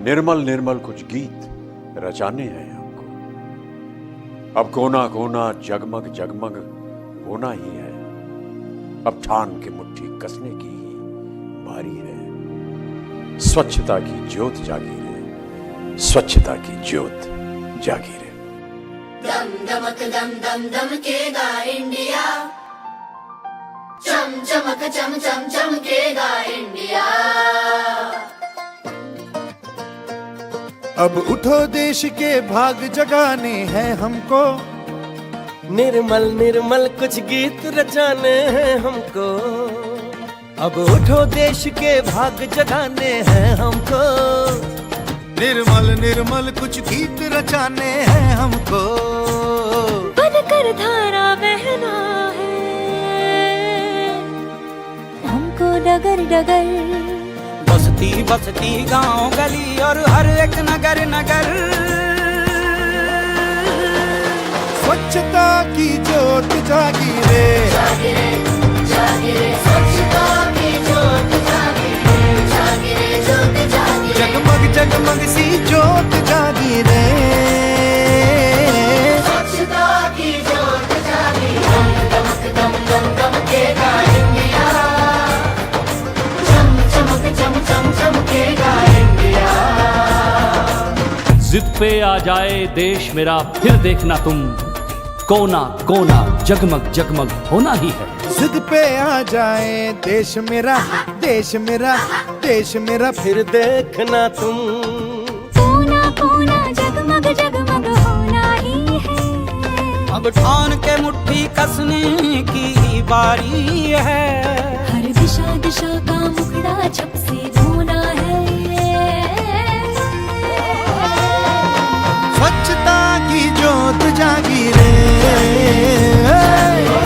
निर्मल निर्मल कुछ गीत रचाने हैं हमको। अब कोना कोना जगमग जगमग होना ही है। अब ठान के मुट्ठी कसने की ही बारी है। स्वच्छता की ज्योत जागी रे, स्वच्छता की ज्योत जागी रे। दम दमक दम दम दमकेगा इंडिया, चम चमक चम चम चमकेगा इंडिया। अब उठो देश के भाग जगाने हैं हमको, निर्मल निर्मल कुछ गीत रचाने हैं हमको। अब उठो देश के भाग जगाने हैं हमको, निर्मल निर्मल कुछ गीत रचाने हैं हमको। बनकर धारा बहना है हमको डगर डगर, बस्ती बस्ती गांव गली और हर एक नगर नगर। स्वच्छता की ज्योत जागी रे, जागी रे, जागी रे, स्वच्छता की ज्योत जागी रे, जागी रे, ज्योत जागी रे। जगमग जगमग सी ज्योत जागी रे, स्वच्छता की ज्योत जागी रे। दमक दम दम दमकेगा इंडिया, चम चमक चम चम चमकेगा इंडिया। जिद पे आ जाए देश मेरा फिर देखना तुम, कोना कोना जगमग जगमग होना ही है। जिद पे आ जाए देश मेरा, देश मेरा, देश मेरा फिर देखना तुम, कोना कोना जगमग जगमग होना ही है। अब ठान के मुट्ठी कसने की बारी है। हर दिशा दिशा का मुखड़ा छप से धोना है। स्वच्छता की ज्योत जागी रे,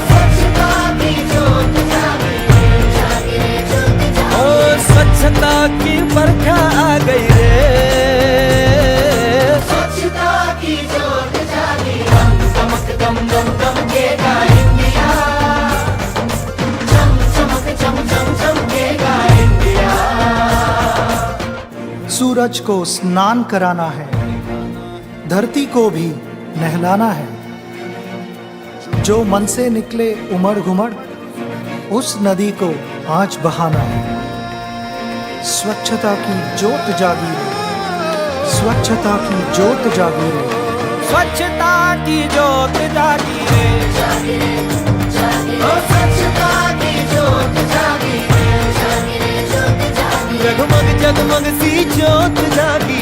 स्वच्छता की ज्योत जागी रे, जागी रे, ज्योत जागी ओ रे। स्वच्छता की बरखा आ गई रे। स्वच्छता की ज्योत जागी रे। दमक दम दम दमकेगा इंडिया, चम चमक चम चम चमकेगा इंडिया। सूरज को स्नान कराना है, धरती को भी नहलाना है। जो मन से निकले उमड़ घुमड़, उस नदी को आज बहाना है। स्वच्छता की ज्योत जागी रे, स्वच्छता की ज्योत जागी रे। स्वच्छता की ज्योत जागी रे, जागी रे, जागी रे, स्वच्छता की ज्योत जागी रे, जागी रे, ज्योत जागी रे। जगमग जगमग सी ज्योत जागी